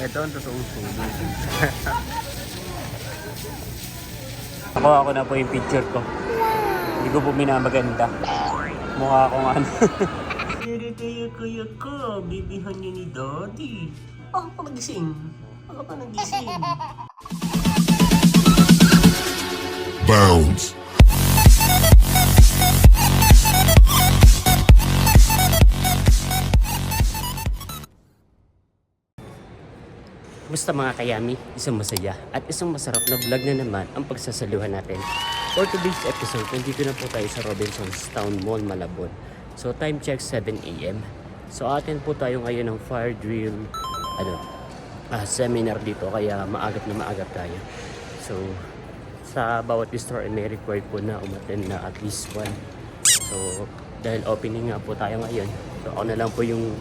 Ito ang totoong sulit. Ako na po yung picture ko. Hindi ko po minamaganda. Mukha akong ano. Kaya ko, bibihan niyo ni Daddy. Ako pa nagising. Ako pa nagising. Bounce. Basta mga kayami, isang masaya at isang masarap na vlog na naman ang pagsasaluhan natin. For today's episode, nandito na po tayo sa Robinson's Town Mall, Malabon. So time check 7 AM. So atin po tayo ngayon ng fire drill seminar dito, kaya maagap na maagap tayo. So sa bawat store ay may required po na umattend na at least one. So dahil opening nga po tayo ngayon, so ako na lang po yung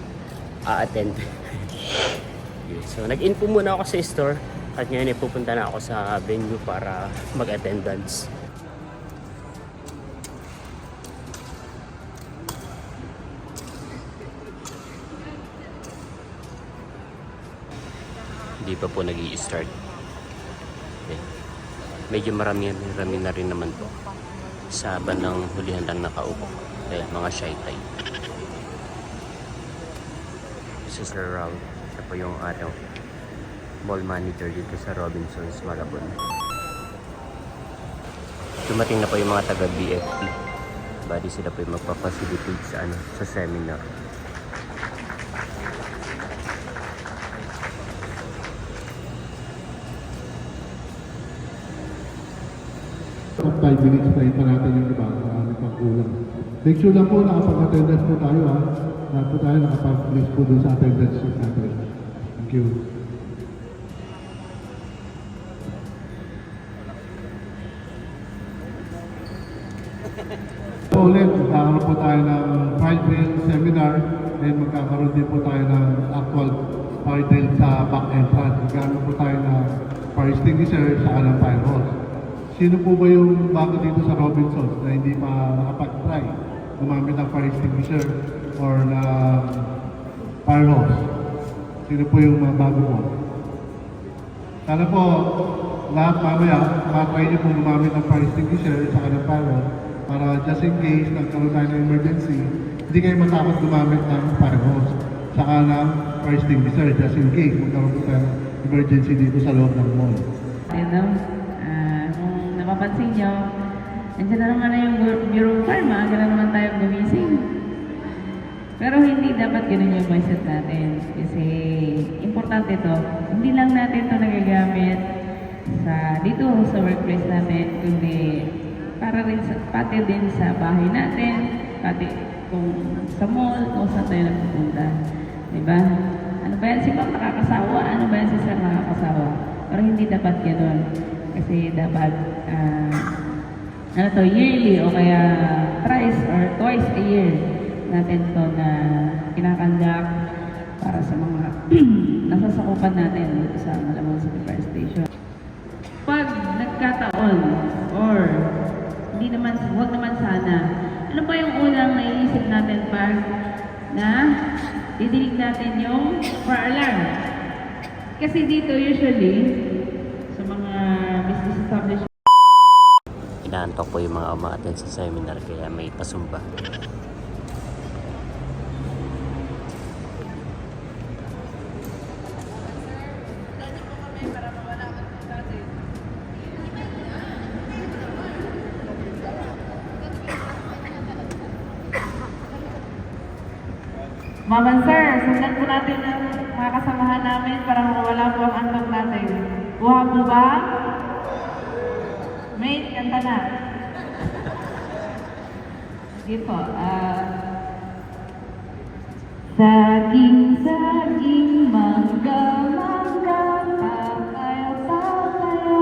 a-attend. So nag-in po muna ako sa store at ngayon ay pupunta na ako sa venue para mag-attendance. Hindi pa po nag-i-start. Okay. Medyo marami na rin naman po. Sa bandang hulihan lang nakaupo. Kaya mga shy type. This is Sir Raul. Siya po yung mall manager dito sa Robinson's, Malabon. Dumating na po yung mga taga BFP. Bali sila po yung magpa-facilitate sa seminar. Of 5 minutes tayo pa natin yung iba, marami pang kulang. Make sure lang po nakapag-attendance po tayo ha. Lahat po tayo nakapag-list po dun sa attendance natin. Thank you. So ulit, magkakaroon po tayo ng fire drill seminar and magkakaroon din po tayo ng actual fire drill sa back entrance. Magkakaroon po tayo ng fire extinguisher sa ng fire hose. Sino po ba yung bago dito sa Robinsons na hindi pa nakapag-try gumamit ng fire extinguisher or na fire hose? Sino po yung bago mo? Sana po lahat mamaya makatry nyo po gumamit ng fire extinguisher sa ng fire hose para just in case nagkaroon tayo ng emergency, hindi kayo matakot gumamit ng fire hose saka ng fire extinguisher just in case magkaroon po tayo ng emergency dito sa loob ng mall. Mapapansin nyo, nandiyan na naman na yung Bureau of Fire, maaga na naman tayo gumising. Pero hindi dapat ganun yung mindset natin. Kasi importante to, hindi lang natin to nagagamit dito sa workplace natin, kundi para rin pati din sa bahay natin, pati kung sa mall, kung saan tayo nagpupunta. Diba? Ano ba yan si Pam nakakasawa? Ano ba yan si Sir nakakasawa? Pero hindi dapat ganun. Kasi dapat yearly o kaya thrice or twice a year natin to na kinakandak para sa mga nasasakupan natin dito sa Malabon City Fire Station. Pag nagkataon or huwag naman sana, ano pa yung unang naiisip natin pag na didinig natin yung fire alarm? Kasi dito usually business establishment. Inaantok po yung mga umaattend sa seminar kaya may pasumba. Maman sir, sundan po natin ang mga kasamahan namin para mawala po ang antok natin. Buha po ba? Mate, kanta na. Sige po. Saging mangga, papaya, papaya.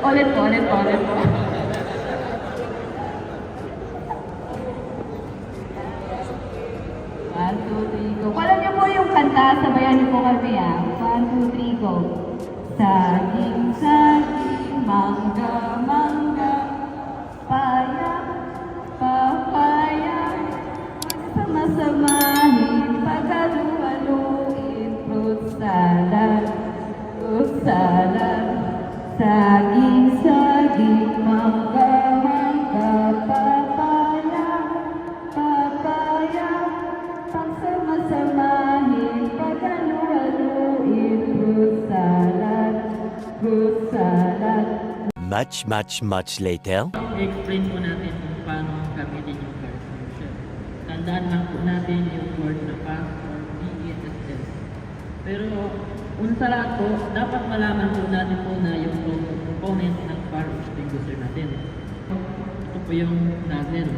Ulit po. 1, 2, 3, go. Alam niyo po yung kanta sa sabayan niyo po kami ah. 1, 2, 3, go. Saging, saging, mangga, mangga, paya, papaya, sama-samahin, paghalu-haluin, fruit salad, saging, saging, mangga, mangga, papaya, papaya, pagsama-samahin, paghalu-haluin, fruit salad, fruit salad. Much later. I-explain po natin kung paano gamitin yung card solution. Tandaan lang po natin yung word na passport, PESS. Pero, una sa lahat po, dapat malaman po natin po na yung component ng fire extinguisher natin. Ito po yung nozzle.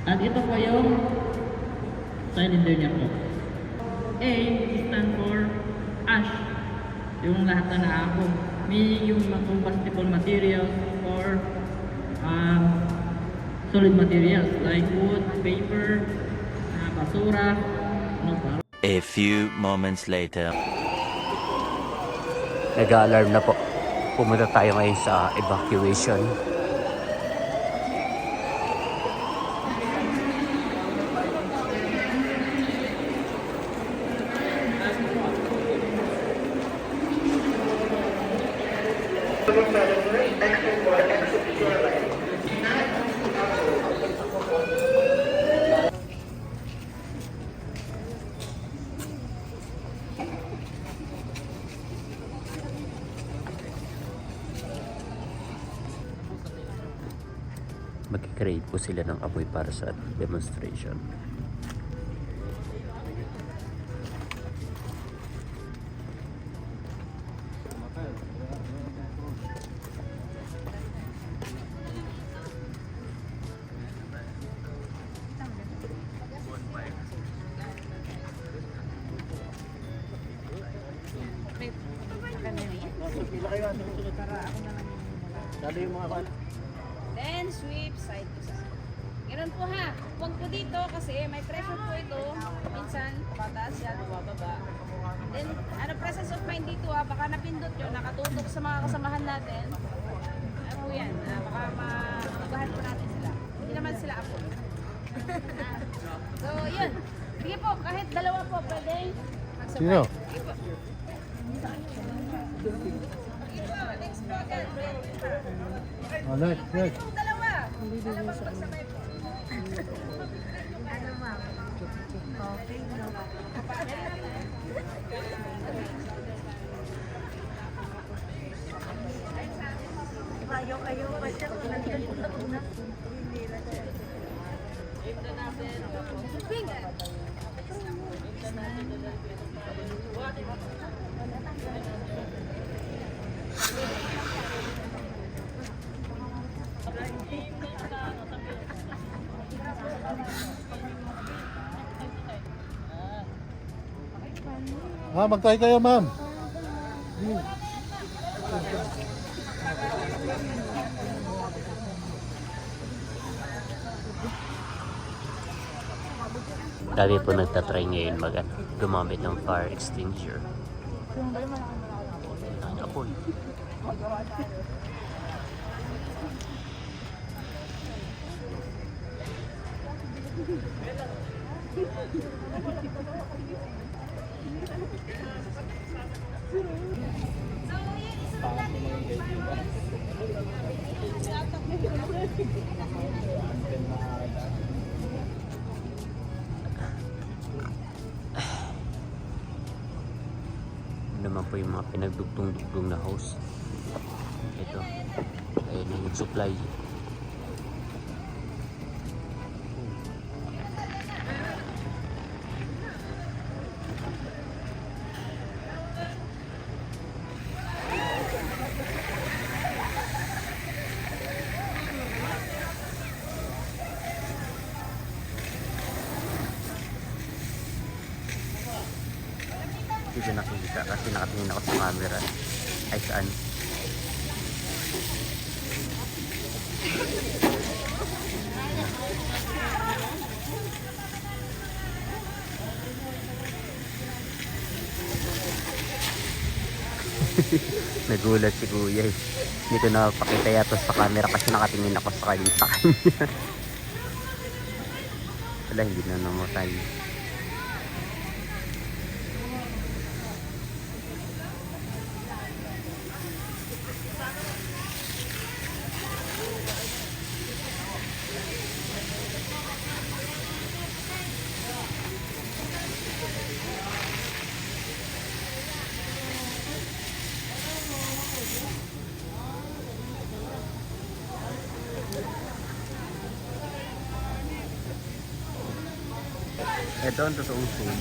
At ito po yung cylinder niya po. A stand for ash. Yung lahat na naakong. Meaning yung combustible materials or solid materials like wood, paper, basura, ano pa. A few moments later. Nag-alarm na po. Pumunta tayo ngayon sa evacuation. Mag-create po sila ng apoy para sa demonstration. Then sweep side to side. Ganun po ha. Huwag po dito kasi may pressure po ito. Minsan pataas yan, bababa. Then presence of mind dito ha. Baka napindot nyo, nakatutok sa mga kasamahan natin. Ano po yan? Baka magugahan po natin sila. Hindi naman sila ako. So yun. Sige po, kahit dalawa po pwede. Sino? Sige po. Sige po, next po agad. Oh, next. Yung dalawa. Dalawang pagsabay po. Ano ma'am? Okay, no. Ayaw pa siya kung nandito na. Magtay kayo, ma'am. Dami po nagtatry ngayon gumamit ng fire extinguisher. Ano po? Naman po yung mga pinagdugtong-dugtong na hose. Ito. Ayan yung supply. Hindi ko nakikita kasi nakatingin ako sa camera. Ay saan? Nagulat si kuya eh. Hindi ko napakita yata sa camera kasi nakatingin ako sa kanya. Wala, hindi na namatay. Ito ang totoong sunog.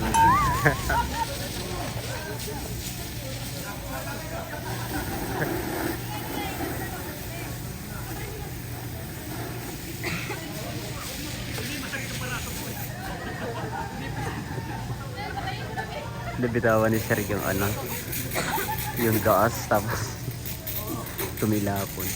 Nabitawan ni Sir yung ano, yung gas tapos tumilapon.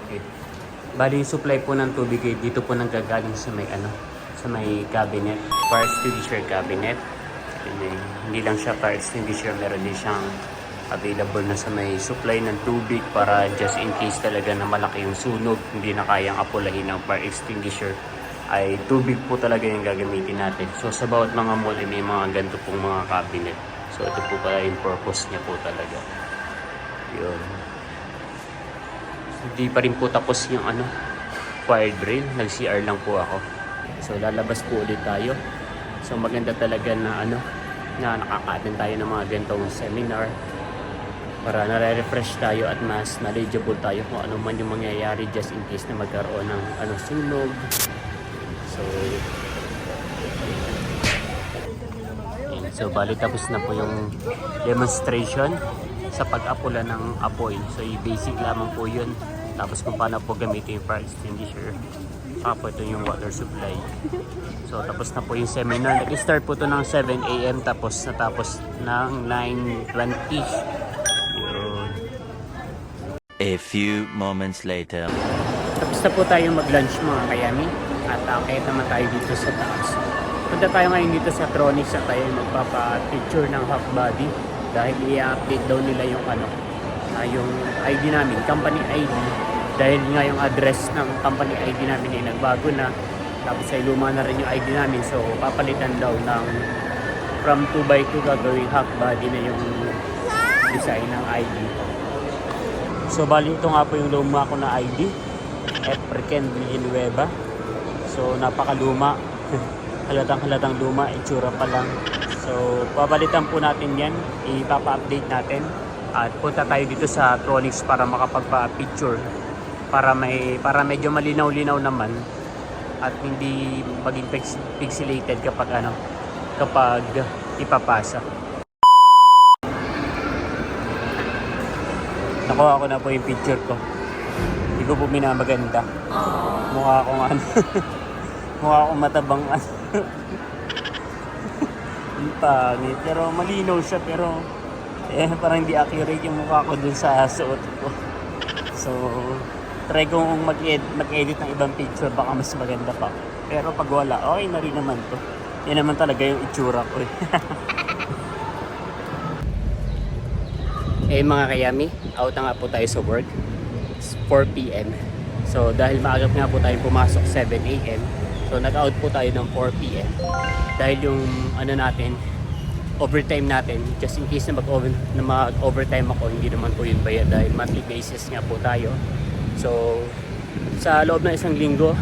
Okay. Bali, yung supply po ng tubig eh, dito po nanggagaling sa may ano, sa may cabinet, fire extinguisher cabinet. And, hindi lang siya fire extinguisher, meron din siyang available na sa may supply ng tubig para just in case talaga na malaki yung sunog, hindi na kayang apulahin ng fire extinguisher, ay tubig po talaga yung gagamitin natin. So sa bawat mga mall ay may mga ganito pong mga cabinet. So ito po pala yung purpose niya po talaga. Yun. Hindi pa rin po tapos yung ano, fire drill. Nag-CR lang po ako. So lalabas po ulit tayo. So maganda talaga na ano, na nakaka-attend tayo ng mga ganitong seminar para nare-refresh tayo at mas knowledgeable tayo kung ano man yung mangyayari just in case na magkaroon ng ano, sunog. So so bali tapos na po yung demonstration sa pag-apula ng apoy. So basic lamang po yun. Tapos kung paano po gamitin yung fire extinguisher. Saka po ito yung water supply. So tapos na po yung seminar. Nag-start po ito ng 7 AM tapos natapos ng 9:20. Yun. A few moments later. Tapos na po tayo mag-lunch mga kayami. At kahit naman tayo dito sa taas. Punta tayo ngayon dito sa Tronics at tayo magpapa-picture ng half body. Dahil i-update daw nila yung ano, yung ID namin, company ID. Dahil nga yung address ng company ID namin ay nagbago na. Tapos ay luma na rin yung ID namin. So papalitan daw ng from 2x2 gagawing half body na yung design ng ID. So bali ito nga po yung luma ko na ID. African Villanueva. So napakaluma. Halatang luma, itsura pa lang. So papalitan po natin yan. Ipapa-update natin. At punta tayo dito sa Tronics para makapagpa-picture. Para medyo malinaw-linaw naman at hindi maging pixelated kapag ipapasa. Nakuha ko na po yung picture ko. Hindi ko po minamaganda. Mukha akong ano. Mukha akong matabang ano. Ang pangit. Pero malinaw siya pero parang hindi accurate yung mukha ko dun sa suot ko. So try kong mag-edit ng ibang picture, baka mas maganda pa. Pero pag wala, okay na rin naman to. Yan naman talaga yung itsura ko eh. Mga kayami, out na nga po tayo sa work. It's 4 PM. So dahil maagap nga po tayo pumasok 7 AM, so nag-out po tayo ng 4 PM. Dahil yung ano natin, overtime natin, just in case na mag-overtime ako, hindi naman po yun bayad dahil monthly basis nga po tayo. So sa loob ng isang linggo,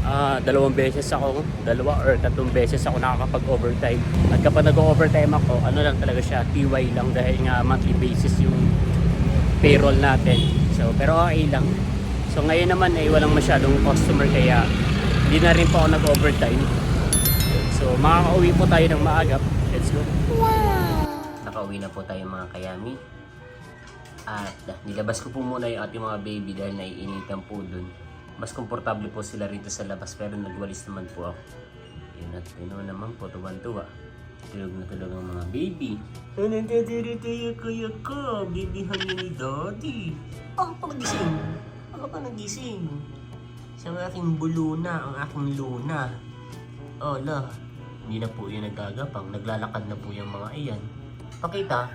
2 beses ako, 2 or 3 beses ako nakakapag-overtime. At kapag nag-overtime ako, ano lang talaga siya, TY lang dahil nga monthly basis yung ano natin, yung sahod. So, 3 kong mag-edit ng ibang picture, baka mas maganda pa. Pero pag wala, okay na rin naman to. Yan naman talaga yung itsura ko eh. payroll natin. So, pero okay lang. So, ngayon naman ay walang masyadong customer kaya hindi na rin po ako nag-overtime. So, makakauwi po tayo ng maagap. Let's go. Nakauwi na po tayo mga kayami. At nilabas ko po muna yung ating mga baby dahil naiinitan po dun. Mas komportable po sila rito sa labas pero nagwalis naman po ako. Yun at yun naman po, tuwan-tuwa. Tulog na tulog ang mga baby. Ano nadirito yung kuya ko? Babyhan niyo ni Daddy. Ako pa nagising. Ako pa nagising. Sa aking buluna, ang aking luna. Oh, la. Hindi na po yun nagagapang. Naglalakad na po yung mga iyan. Pakita.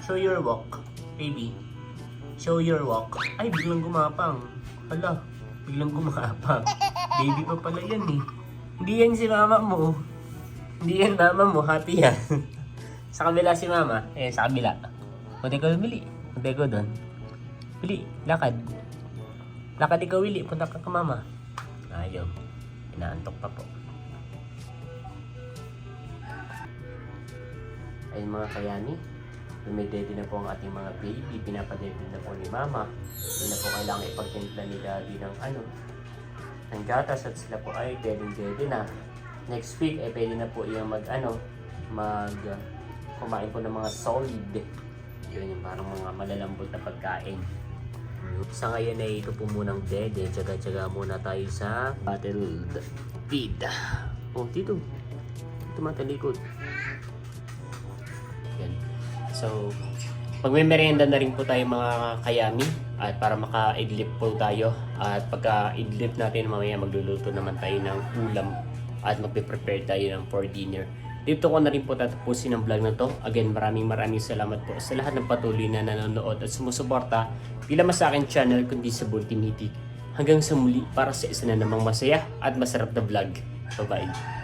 Show your walk, baby. Show your walk. Ay, biglang gumapang. Hala, biglang gumapang. Baby pa pala yan eh. Hindi yan si mama mo. Hindi yan mama mo. Happy yan. Sa kabila si mama. Eh, sa kabila. Punta ko bili. Punta ko doon. Bili. Lakad. Lakad ikaw, Willy. Punta ka mama. Ayaw. Inaantok pa po. Ayun mga kayani. Dumidede na po ang ating mga baby. Pinapadede na po ni mama. Hindi na po kailangan ipagtimpla ni daddy ng ng gatas at sila po ay dede na. Next week ay pwede na po yung kumain po ng mga solid. Yun yung parang mga malalambot na pagkain. Sa ngayon ay ito po munang dede. Tsaga-tsaga muna tayo sa battlefield. Oh, dito. Ito matalikod. Yan. So, pag may merienda na rin po tayo mga kayami at para maka-idlip po tayo at pagka-idlip natin mamaya magluluto naman tayo ng ulam at magpe-prepare tayo ng for dinner. Dito ko na rin po tatapusin ang vlog na to. Again, maraming salamat po sa lahat ng patuloy na nanonood at sumusuporta di lamang sa akin channel kundi sa Bultimitik. Hanggang sa muli para sa isa na namang masaya at masarap na vlog. Bye-bye.